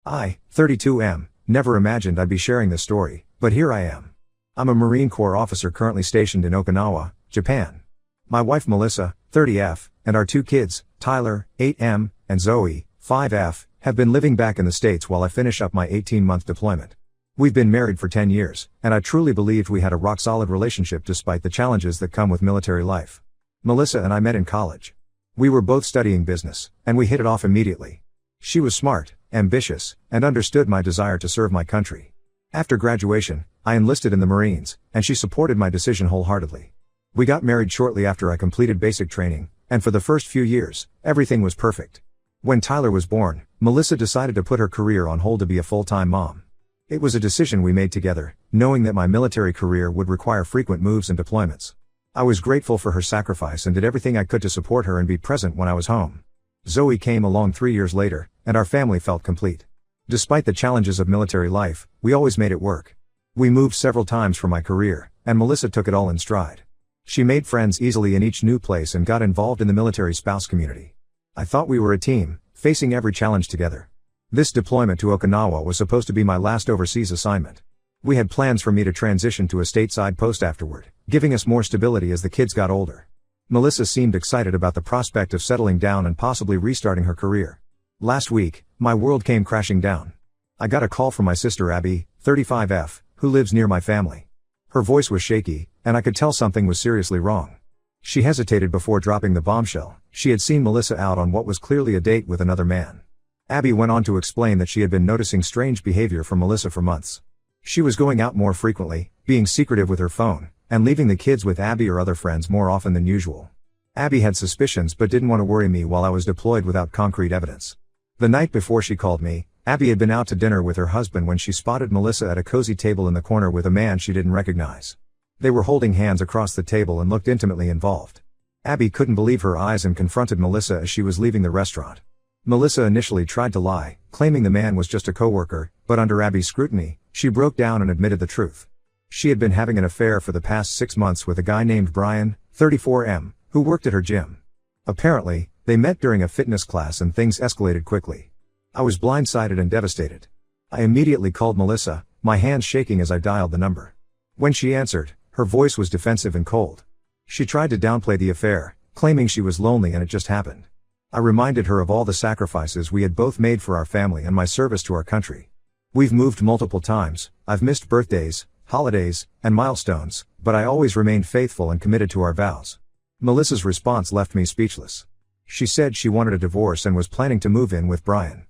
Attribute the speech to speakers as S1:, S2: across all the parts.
S1: I, 32M, never imagined I'd be sharing this story, but here I am. I'm a Marine Corps officer currently stationed in Okinawa, Japan. My wife Melissa, 30F, and our two kids, Tyler, 8M, and Zoe, 5F, have been living back in the States while I finish up my 18-month deployment. We've been married for 10 years, and I truly believed we had a rock-solid relationship despite the challenges that come with military life. Melissa and I met in college. We were both studying business, and we hit it off immediately. She was smart, ambitious, and understood my desire to serve my country. After graduation, I enlisted in the Marines, and she supported my decision wholeheartedly. We got married shortly after I completed basic training, and for the first few years, everything was perfect. When Tyler was born, Melissa decided to put her career on hold to be a full-time mom. It was a decision we made together, knowing that my military career would require frequent moves and deployments. I was grateful for her sacrifice and did everything I could to support her and be present when I was home. Zoe came along 3 years later, and our family felt complete. Despite the challenges of military life, we always made it work. We moved several times for my career, and Melissa took it all in stride. She made friends easily in each new place and got involved in the military spouse community. I thought we were a team, facing every challenge together. This deployment to Okinawa was supposed to be my last overseas assignment. We had plans for me to transition to a stateside post afterward, giving us more stability as the kids got older. Melissa seemed excited about the prospect of settling down and possibly restarting her career. Last week, my world came crashing down. I got a call from my sister Abby, 35F, who lives near my family. Her voice was shaky, and I could tell something was seriously wrong. She hesitated before dropping the bombshell. She had seen Melissa out on what was clearly a date with another man. Abby went on to explain that she had been noticing strange behavior from Melissa for months. She was going out more frequently, being secretive with her phone, and leaving the kids with Abby or other friends more often than usual. Abby had suspicions but didn't want to worry me while I was deployed without concrete evidence. The night before she called me, Abby had been out to dinner with her husband when she spotted Melissa at a cozy table in the corner with a man she didn't recognize. They were holding hands across the table and looked intimately involved. Abby couldn't believe her eyes and confronted Melissa as she was leaving the restaurant. Melissa initially tried to lie, claiming the man was just a coworker, but under Abby's scrutiny, she broke down and admitted the truth. She had been having an affair for the past 6 months with a guy named Brian, 34M, who worked at her gym. Apparently, they met during a fitness class and things escalated quickly. I was blindsided and devastated. I immediately called Melissa, my hands shaking as I dialed the number. When she answered, her voice was defensive and cold. She tried to downplay the affair, claiming she was lonely and it just happened. I reminded her of all the sacrifices we had both made for our family and my service to our country. We've moved multiple times, I've missed birthdays, holidays, and milestones, but I always remained faithful and committed to our vows. Melissa's response left me speechless. She said she wanted a divorce and was planning to move in with Brian.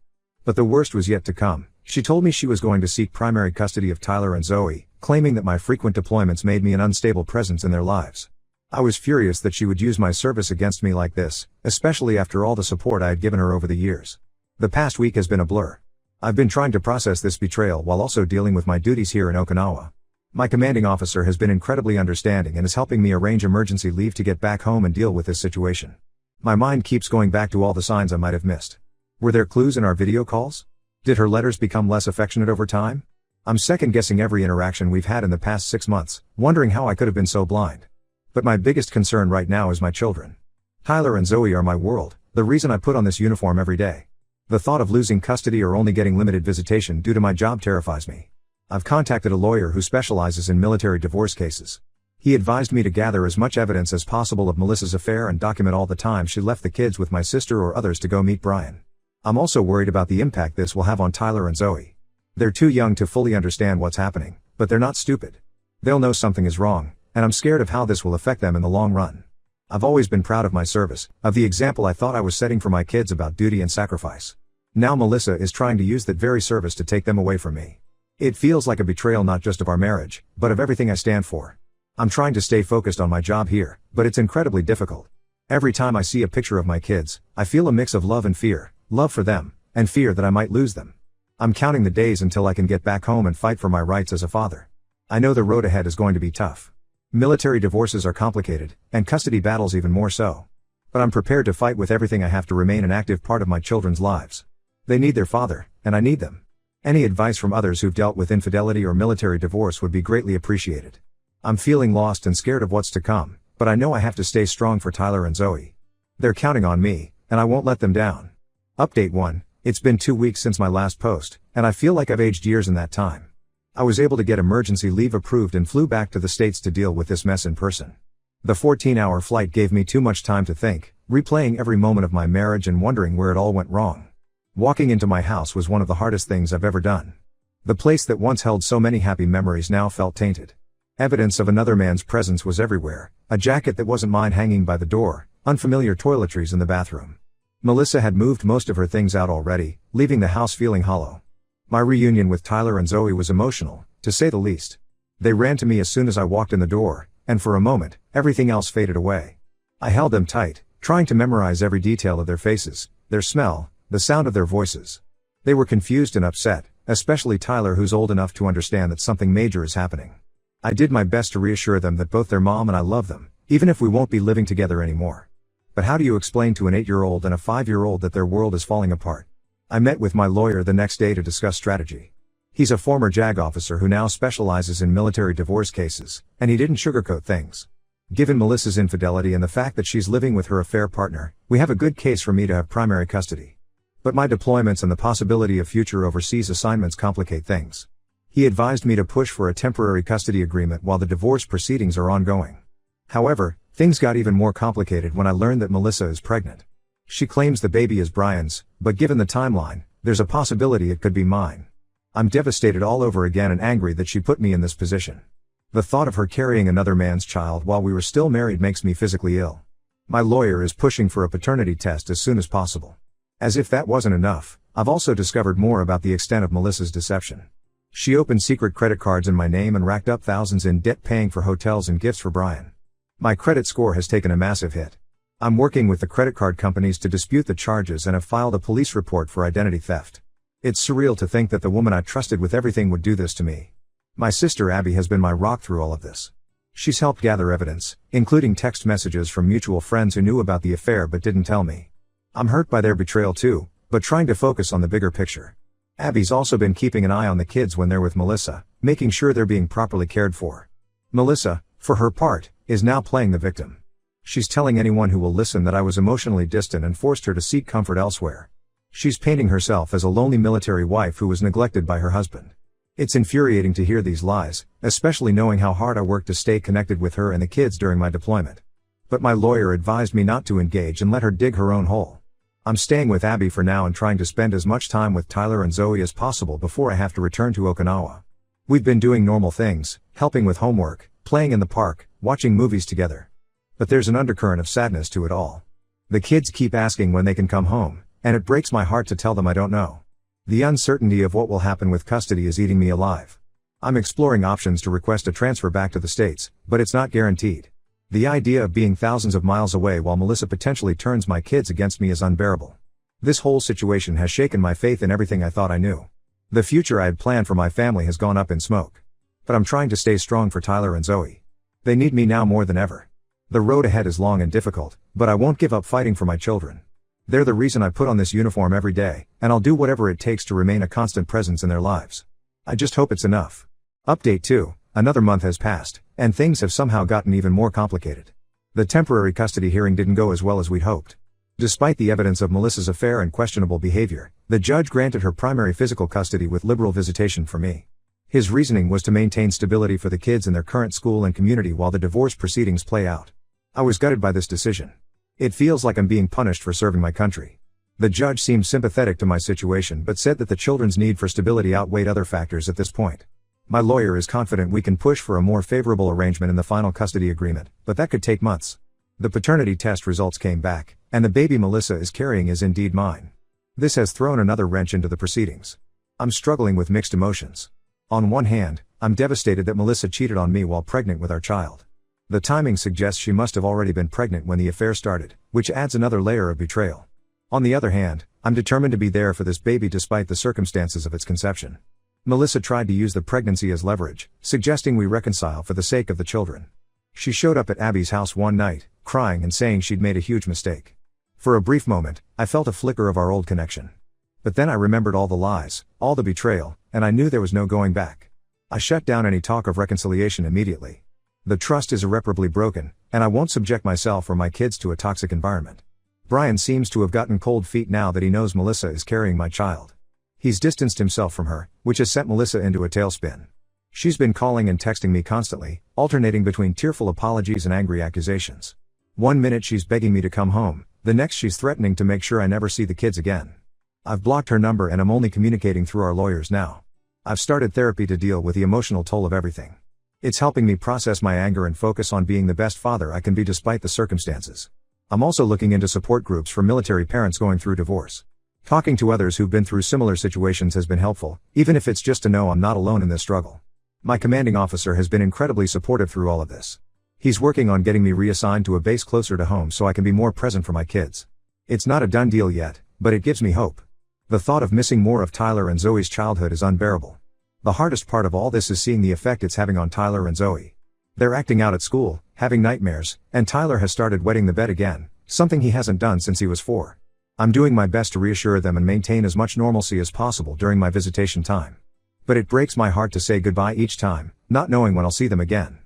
S1: But the worst was yet to come. She told me she was going to seek primary custody of Tyler and Zoe, claiming that my frequent deployments made me an unstable presence in their lives. I was furious that she would use my service against me like this, especially after all the support I had given her over the years. The past week has been a blur. I've been trying to process this betrayal while also dealing with my duties here in Okinawa. My commanding officer has been incredibly understanding and is helping me arrange emergency leave to get back home and deal with this situation. My mind keeps going back to all the signs I might have missed. Were there clues in our video calls? Did her letters become less affectionate over time? I'm second-guessing every interaction we've had in the past 6 months, wondering how I could have been so blind. But my biggest concern right now is my children. Tyler and Zoe are my world, the reason I put on this uniform every day. The thought of losing custody or only getting limited visitation due to my job terrifies me. I've contacted a lawyer who specializes in military divorce cases. He advised me to gather as much evidence as possible of Melissa's affair and document all the time she left the kids with my sister or others to go meet Brian. I'm also worried about the impact this will have on Tyler and Zoe. They're too young to fully understand what's happening, but they're not stupid. They'll know something is wrong, and I'm scared of how this will affect them in the long run. I've always been proud of my service, of the example I thought I was setting for my kids about duty and sacrifice. Now Melissa is trying to use that very service to take them away from me. It feels like a betrayal not just of our marriage, but of everything I stand for. I'm trying to stay focused on my job here, but it's incredibly difficult. Every time I see a picture of my kids, I feel a mix of love and fear, love for them, and fear that I might lose them. I'm counting the days until I can get back home and fight for my rights as a father. I know the road ahead is going to be tough. Military divorces are complicated, and custody battles even more so. But I'm prepared to fight with everything I have to remain an active part of my children's lives. They need their father, and I need them. Any advice from others who've dealt with infidelity or military divorce would be greatly appreciated. I'm feeling lost and scared of what's to come, but I know I have to stay strong for Tyler and Zoe. They're counting on me, and I won't let them down. Update 1. It's been 2 weeks since my last post, and I feel like I've aged years in that time. I was able to get emergency leave approved and flew back to the States to deal with this mess in person. The 14-hour flight gave me too much time to think, replaying every moment of my marriage and wondering where it all went wrong. Walking into my house was one of the hardest things I've ever done. The place that once held so many happy memories now felt tainted. Evidence of another man's presence was everywhere, a jacket that wasn't mine hanging by the door, unfamiliar toiletries in the bathroom. Melissa had moved most of her things out already, leaving the house feeling hollow. My reunion with Tyler and Zoe was emotional, to say the least. They ran to me as soon as I walked in the door, and for a moment, everything else faded away. I held them tight, trying to memorize every detail of their faces, their smell, the sound of their voices. They were confused and upset, especially Tyler, who's old enough to understand that something major is happening. I did my best to reassure them that both their mom and I love them, even if we won't be living together anymore. But how do you explain to an 8-year-old and a 5-year-old that their world is falling apart? I met with my lawyer the next day to discuss strategy. He's a former JAG officer who now specializes in military divorce cases, and he didn't sugarcoat things. Given Melissa's infidelity and the fact that she's living with her affair partner, we have a good case for me to have primary custody. But my deployments and the possibility of future overseas assignments complicate things. He advised me to push for a temporary custody agreement while the divorce proceedings are ongoing. However, things got even more complicated when I learned that Melissa is pregnant. She claims the baby is Brian's, but given the timeline, there's a possibility it could be mine. I'm devastated all over again and angry that she put me in this position. The thought of her carrying another man's child while we were still married makes me physically ill. My lawyer is pushing for a paternity test as soon as possible. As if that wasn't enough, I've also discovered more about the extent of Melissa's deception. She opened secret credit cards in my name and racked up thousands in debt paying for hotels and gifts for Brian. My credit score has taken a massive hit. I'm working with the credit card companies to dispute the charges and have filed a police report for identity theft. It's surreal to think that the woman I trusted with everything would do this to me. My sister Abby has been my rock through all of this. She's helped gather evidence, including text messages from mutual friends who knew about the affair but didn't tell me. I'm hurt by their betrayal too, but trying to focus on the bigger picture. Abby's also been keeping an eye on the kids when they're with Melissa, making sure they're being properly cared for. Melissa, for her part, is now playing the victim. She's telling anyone who will listen that I was emotionally distant and forced her to seek comfort elsewhere. She's painting herself as a lonely military wife who was neglected by her husband. It's infuriating to hear these lies, especially knowing how hard I worked to stay connected with her and the kids during my deployment. But my lawyer advised me not to engage and let her dig her own hole. I'm staying with Abby for now and trying to spend as much time with Tyler and Zoe as possible before I have to return to Okinawa. We've been doing normal things, helping with homework, playing in the park, watching movies together. But there's an undercurrent of sadness to it all. The kids keep asking when they can come home, and it breaks my heart to tell them I don't know. The uncertainty of what will happen with custody is eating me alive. I'm exploring options to request a transfer back to the States, but it's not guaranteed. The idea of being thousands of miles away while Melissa potentially turns my kids against me is unbearable. This whole situation has shaken my faith in everything I thought I knew. The future I had planned for my family has gone up in smoke. But I'm trying to stay strong for Tyler and Zoe. They need me now more than ever. The road ahead is long and difficult, but I won't give up fighting for my children. They're the reason I put on this uniform every day, and I'll do whatever it takes to remain a constant presence in their lives. I just hope it's enough. Update 2. Another month has passed, and things have somehow gotten even more complicated. The temporary custody hearing didn't go as well as we'd hoped. Despite the evidence of Melissa's affair and questionable behavior, the judge granted her primary physical custody with liberal visitation for me. His reasoning was to maintain stability for the kids in their current school and community while the divorce proceedings play out. I was gutted by this decision. It feels like I'm being punished for serving my country. The judge seemed sympathetic to my situation but said that the children's need for stability outweighed other factors at this point. My lawyer is confident we can push for a more favorable arrangement in the final custody agreement, but that could take months. The paternity test results came back, and the baby Melissa is carrying is indeed mine. This has thrown another wrench into the proceedings. I'm struggling with mixed emotions. On one hand, I'm devastated that Melissa cheated on me while pregnant with our child. The timing suggests she must have already been pregnant when the affair started, which adds another layer of betrayal. On the other hand, I'm determined to be there for this baby despite the circumstances of its conception. Melissa tried to use the pregnancy as leverage, suggesting we reconcile for the sake of the children. She showed up at Abby's house one night, crying and saying she'd made a huge mistake. For a brief moment, I felt a flicker of our old connection. But then I remembered all the lies, all the betrayal, and I knew there was no going back. I shut down any talk of reconciliation immediately. The trust is irreparably broken, and I won't subject myself or my kids to a toxic environment. Brian seems to have gotten cold feet now that he knows Melissa is carrying my child. He's distanced himself from her, which has sent Melissa into a tailspin. She's been calling and texting me constantly, alternating between tearful apologies and angry accusations. One minute she's begging me to come home, the next she's threatening to make sure I never see the kids again. I've blocked her number and I'm only communicating through our lawyers now. I've started therapy to deal with the emotional toll of everything. It's helping me process my anger and focus on being the best father I can be despite the circumstances. I'm also looking into support groups for military parents going through divorce. Talking to others who've been through similar situations has been helpful, even if it's just to know I'm not alone in this struggle. My commanding officer has been incredibly supportive through all of this. He's working on getting me reassigned to a base closer to home so I can be more present for my kids. It's not a done deal yet, but it gives me hope. The thought of missing more of Tyler and Zoe's childhood is unbearable. The hardest part of all this is seeing the effect it's having on Tyler and Zoe. They're acting out at school, having nightmares, and Tyler has started wetting the bed again, something he hasn't done since he was 4. I'm doing my best to reassure them and maintain as much normalcy as possible during my visitation time. But it breaks my heart to say goodbye each time, not knowing when I'll see them again.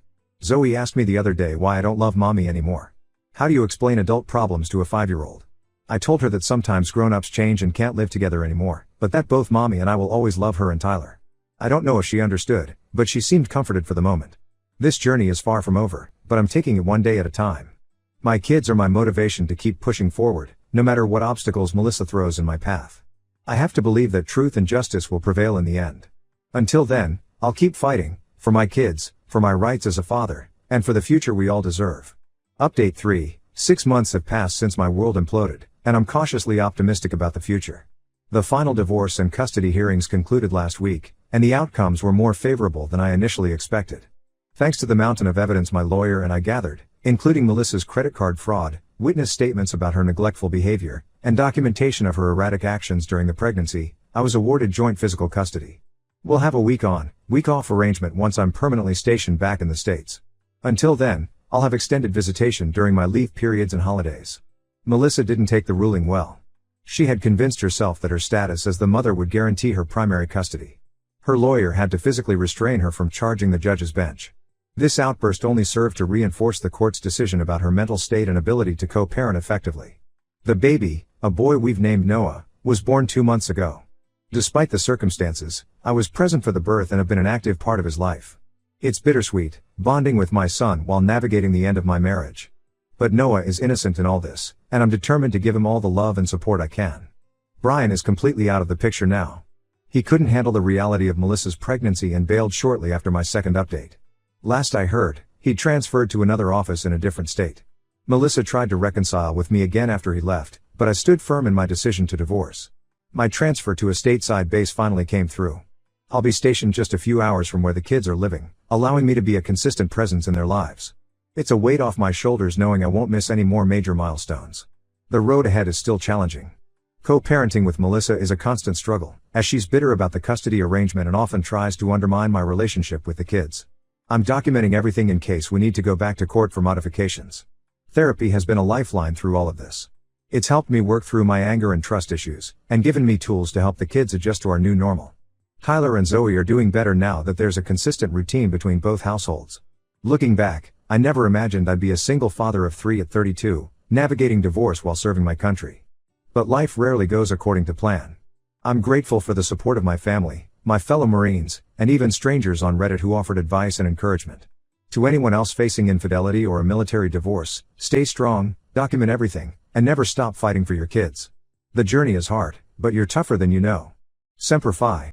S1: Zoe asked me the other day why I don't love mommy anymore. How do you explain adult problems to a 5-year-old? I told her that sometimes grown-ups change and can't live together anymore, but that both mommy and I will always love her and Tyler. I don't know if she understood, but she seemed comforted for the moment. This journey is far from over, but I'm taking it one day at a time. My kids are my motivation to keep pushing forward, no matter what obstacles Melissa throws in my path. I have to believe that truth and justice will prevail in the end. Until then, I'll keep fighting, for my kids, for my rights as a father, and for the future we all deserve. Update 3, 6 months have passed since my world imploded, and I'm cautiously optimistic about the future. The final divorce and custody hearings concluded last week, and the outcomes were more favorable than I initially expected. Thanks to the mountain of evidence my lawyer and I gathered, including Melissa's credit card fraud, witness statements about her neglectful behavior, and documentation of her erratic actions during the pregnancy, I was awarded joint physical custody. We'll have a week on, week off arrangement once I'm permanently stationed back in the States. Until then, I'll have extended visitation during my leave periods and holidays. Melissa didn't take the ruling well. She had convinced herself that her status as the mother would guarantee her primary custody. Her lawyer had to physically restrain her from charging the judge's bench. This outburst only served to reinforce the court's decision about her mental state and ability to co-parent effectively. The baby, a boy we've named Noah, was born 2 months ago. Despite the circumstances, I was present for the birth and have been an active part of his life. It's bittersweet, bonding with my son while navigating the end of my marriage. But Noah is innocent in all this, and I'm determined to give him all the love and support I can. Brian is completely out of the picture now. He couldn't handle the reality of Melissa's pregnancy and bailed shortly after my second update. Last I heard, he'd transferred to another office in a different state. Melissa tried to reconcile with me again after he left, but I stood firm in my decision to divorce. My transfer to a stateside base finally came through. I'll be stationed just a few hours from where the kids are living, allowing me to be a consistent presence in their lives. It's a weight off my shoulders knowing I won't miss any more major milestones. The road ahead is still challenging. Co-parenting with Melissa is a constant struggle, as she's bitter about the custody arrangement and often tries to undermine my relationship with the kids. I'm documenting everything in case we need to go back to court for modifications. Therapy has been a lifeline through all of this. It's helped me work through my anger and trust issues, and given me tools to help the kids adjust to our new normal. Tyler and Zoe are doing better now that there's a consistent routine between both households. Looking back, I never imagined I'd be a single father of 3 at 32, navigating divorce while serving my country. But life rarely goes according to plan. I'm grateful for the support of my family, my fellow Marines, and even strangers on Reddit who offered advice and encouragement. To anyone else facing infidelity or a military divorce, stay strong, document everything, and never stop fighting for your kids. The journey is hard, but you're tougher than you know. Semper Fi.